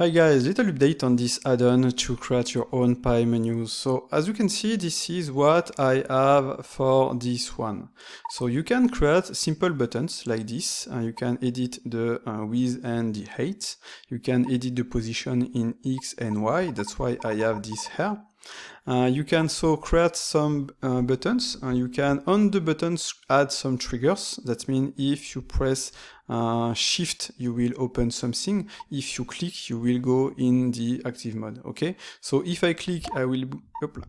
Hi guys, little update on this add-on to create your own pie menus. So as you can see, this is what I have for this one. So you can create simple buttons like this. You can edit the width and the height. You can edit the position in X and Y. That's why I have this here. You can so create some buttons. You can on the buttons add some triggers. That means if you press Shift, you will open something. If you click, you will go in the active mode. Okay. So if I click, I will.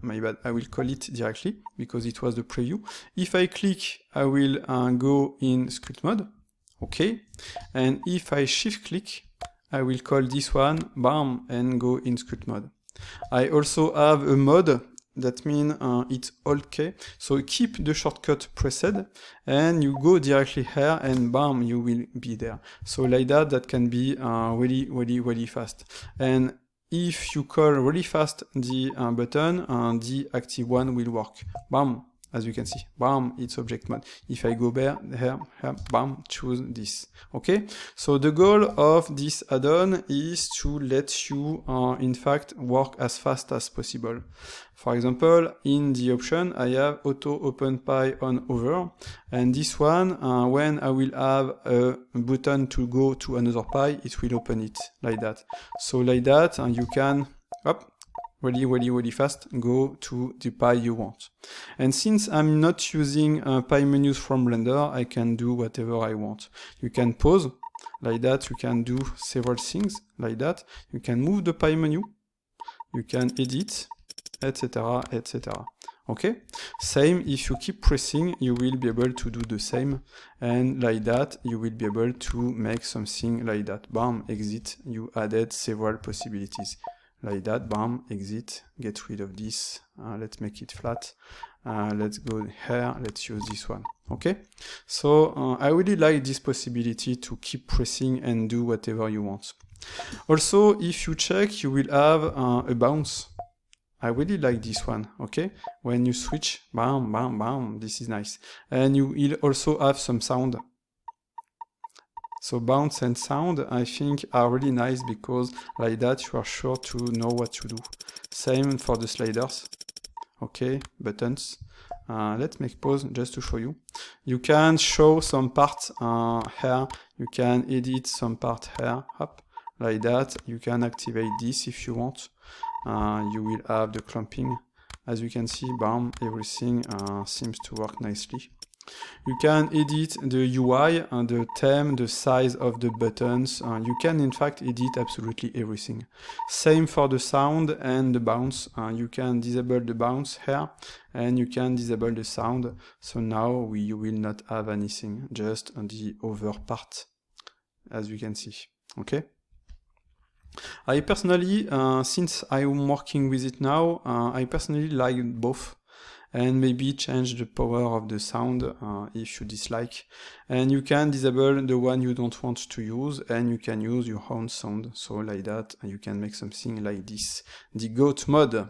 My bad. I will call it directly because it was the preview. If I click, I will go in script mode. Okay. And if I shift click, I will call this one, bam, and go in script mode. I also have a mode, that means it's Alt K, so keep the shortcut pressed, and you go directly here, and bam, you will be there. So like that, that can be really fast. And if you call really fast the button, the active one will work. Bam. As you can see, bam, it's object mode. If I go here, bam, choose this. Okay, so the goal of this add-on is to let you, in fact, work as fast as possible. For example, in the option, I have auto open pie on over, and this one, when I will have a button to go to another pie, it will open it like that. So like that, you can, really fast, go to the pie you want. And since I'm not using pie menus from Blender, I can do whatever I want. You can pause like that, you can do several things like that. You can move the pie menu, you can edit, etc, etc. Okay, same, if you keep pressing, you will be able to do the same, and like that, you will be able to make something like that. Bam, exit, you added several possibilities. Like that, bam, exit, get rid of this, let's make it flat, let's go here, let's use this one, okay? So I really like this possibility to keep pressing and do whatever you want. Also, if you check, you will have a bounce. I really like this one, okay? When you switch, bam, bam, bam, this is nice. And you will also have some sound. So bounce and sound, I think, are really nice because like that you are sure to know what to do. Same for the sliders. Okay, buttons. Let's make pause just to show you. You can show some parts here. You can edit some part here. Hop, like that. You can activate this if you want. You will have the clumping. As you can see, bam, everything seems to work nicely. You can edit the UI, the theme, the size of the buttons. You can in fact edit absolutely everything. Same for the sound and the bounce. You can disable the bounce here and you can disable the sound. So now you will not have anything, just the over part, as you can see. Okay. I personally, since I'm working with it now, I personally like both. And maybe change the power of the sound if you dislike. And you can disable the one you don't want to use, and you can use your own sound. So like that, you can make something like this. The goat mode.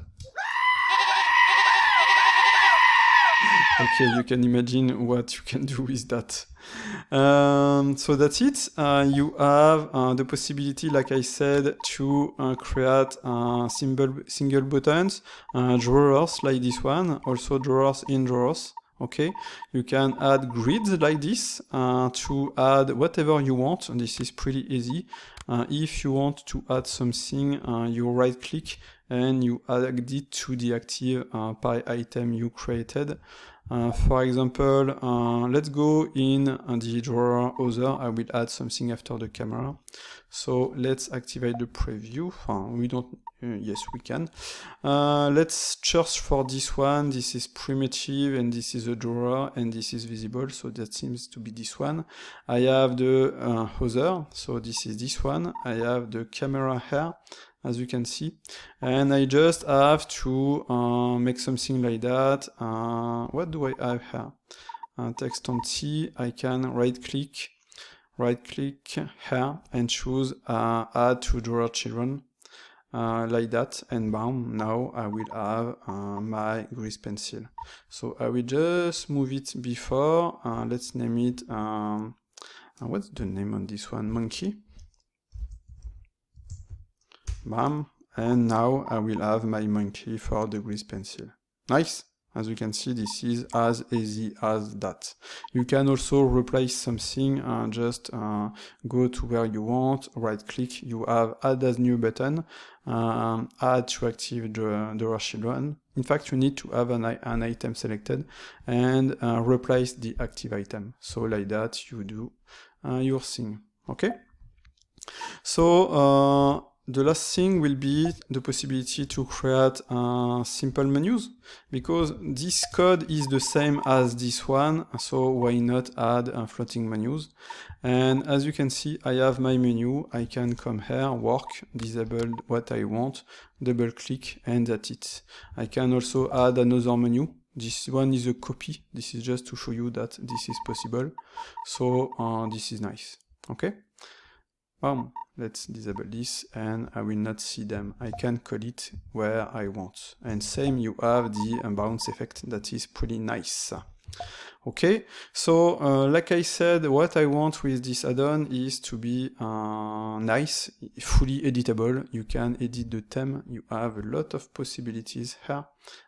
Okay, you can imagine what you can do with that. So that's it. You have the possibility, like I said, to create single buttons, drawers like this one, also drawers in drawers. Okay, you can add grids like this to add whatever you want. This is pretty easy. If you want to add something, you right click and you add it to the active pie item you created. For example, let's go in the drawer other. I will add something after the camera. So let's activate the preview. We don't, yes, we can. Let's search for this one. This is primitive and this is a drawer and this is visible. So that seems to be this one. I have the other. So this is this one. I have the camera here, as you can see, and I just have to make something like that. What do I have here? Text on T. I can right click here and choose add to drawer children, like that, and bam, now I will have my grease pencil. So I will just move it before. Let's name it, what's the name on this one? Monkey. bam, and now I will have my monkey 4 degrees pencil. Nice. As you can see, this is as easy as that. You can also replace something, just go to where you want, right click, you have add as new button, add to active the worksheet one. In fact, you need to have an item selected and replace the active item. So like that, you do your thing, okay? So the last thing will be the possibility to create simple menus, because this code is the same as this one, so why not add floating menus? And as you can see, I have my menu. I can come here, work, disable what I want, double click, and that's it. I can also add another menu. This one is a copy. This is just to show you that this is possible. So this is nice, okay? Let's disable this, and I will not see them. I can call it where I want. And same, you have the bounce effect that is pretty nice. Okay, so like I said, what I want with this add-on is to be nice, fully editable. You can edit the theme. You have a lot of possibilities here.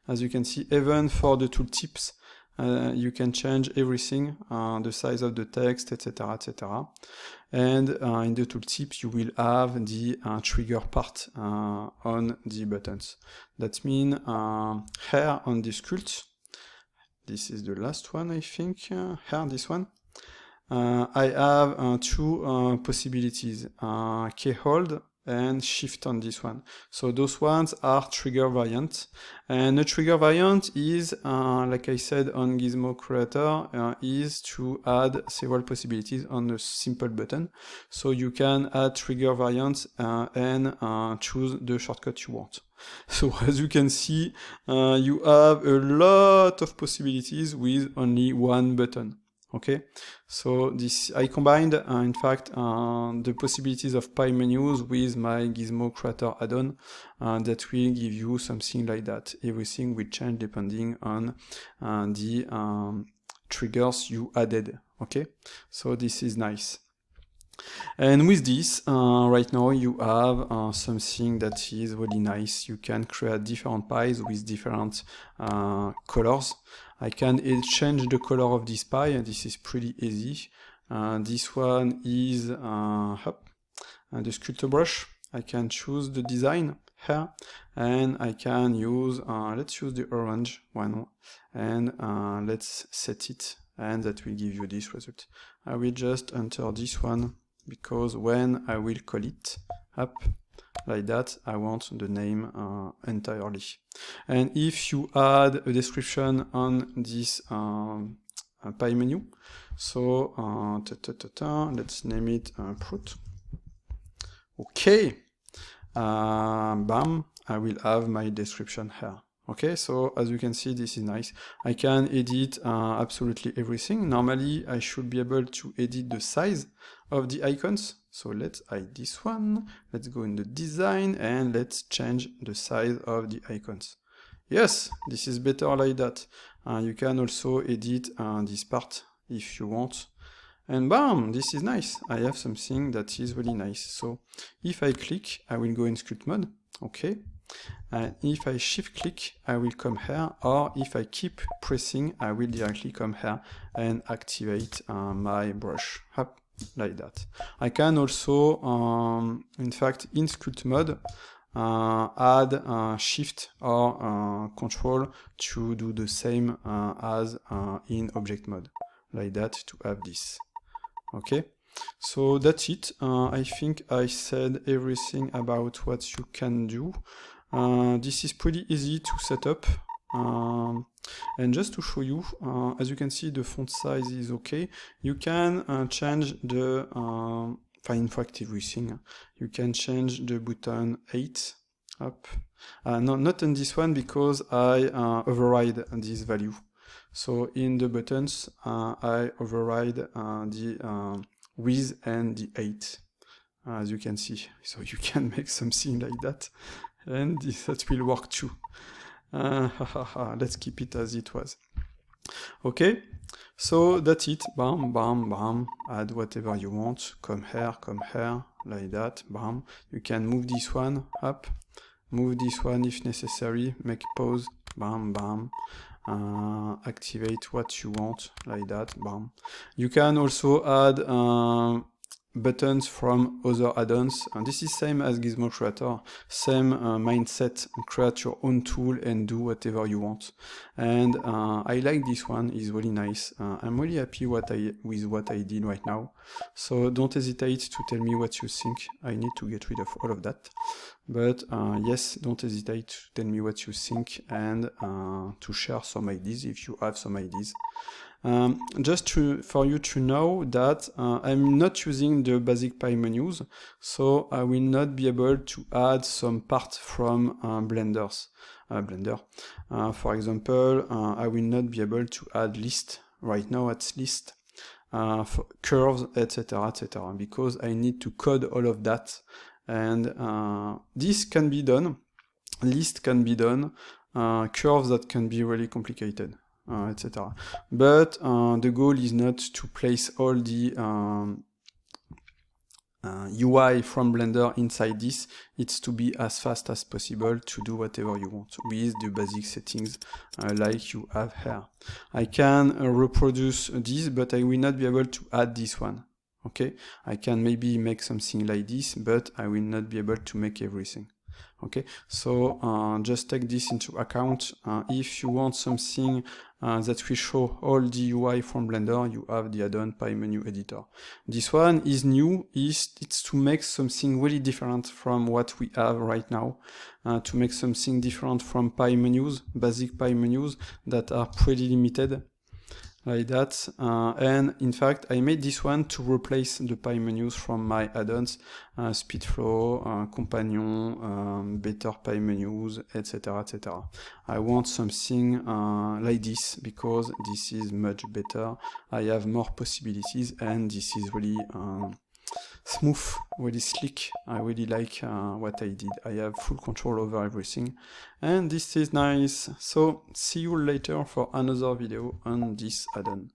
As you can see, even for the tooltips, you can change everything, the size of the text, etc., etc. And in the tooltip, you will have the trigger part on the buttons. That means here on the sculpt, this is the last one, I think, here, this one. I have two possibilities, key hold and shift on this one. So those ones are trigger variant. And the trigger variant is, like I said on Gizmo Creator, is to add several possibilities on a simple button. So you can add trigger variants and choose the shortcut you want. So as you can see, you have a lot of possibilities with only one button. Okay, so this I combined, in fact, the possibilities of PieMenus with my Gizmo Creator add-on that will give you something like that. Everything will change depending on the triggers you added. Okay, so this is nice. And with this, right now you have something that is really nice. You can create different pies with different colors. I can change the color of this pie, and this is pretty easy. This one is the sculptor brush. I can choose the design here, and I can use, let's use the orange one, and let's set it, and that will give you this result. I will just enter this one, because when I will call it up like that, I want the name entirely. And if you add a description on this pie menu, so let's name it fruit. Okay, bam, I will have my description here. Okay, so as you can see, this is nice. I can edit absolutely everything. Normally, I should be able to edit the size of the icons. So let's hide this one. Let's go in the design and let's change the size of the icons. Yes, this is better like that. You can also edit this part if you want. And bam, this is nice. I have something that is really nice. So if I click, I will go in sculpt mode. Okay. And if I shift click, I will come here, or if I keep pressing, I will directly come here and activate my brush, like that. I can also, in fact, in sculpt mode, add shift or control to do the same as in object mode, like that, to have this. Okay, so that's it. I think I said everything about what you can do. This is pretty easy to set up, and just to show you, as you can see, the font size is okay. You can change the, in fact, everything. You can change the button 8 up. No, not on this one, because I override this value. So in the buttons, I override the width and the 8, as you can see. So you can make something like that. And that will work too. Let's keep it as it was. Okay, so that's it. Bam, bam, bam. Add whatever you want. Come here, like that, bam. You can move this one up, move this one if necessary, make pause, bam, bam. Activate what you want, like that, bam. You can also add buttons from other add-ons, and this is same as Gizmo Creator, same mindset, create your own tool and do whatever you want. And I like this one, it's really nice. I'm really happy with what I did right now, so don't hesitate to tell me what you think. I need to get rid of all of that, but yes, don't hesitate to tell me what you think and to share some ideas if you have some ideas. Just for you to know that I'm not using the basic Pie menus, so I will not be able to add some parts from Blender. For example, I will not be able to add list right now at list, for curves, etc., etc., because I need to code all of that, and this can be done. List can be done. Curves that can be really complicated. Etc. But the goal is not to place all the UI from Blender inside this. It's to be as fast as possible to do whatever you want with the basic settings like you have here. I can reproduce this, but I will not be able to add this one. Okay, I can maybe make something like this, but I will not be able to make everything. Okay, so just take this into account. If you want something that will show all the UI from Blender, you have the add-on Pie Menu Editor. This one is new, it's to make something really different from what we have right now, to make something different from Pie menus, basic Pie menus that are pretty limited. Like that, and in fact I made this one to replace the Pie menus from my add-ons, Speedflow, Companion, better Pie menus, etc., etc. I want something like this because this is much better. I have more possibilities and this is really smooth, really slick. I really like what I did. I have full control over everything and this is nice. So see you later for another video on this add-on.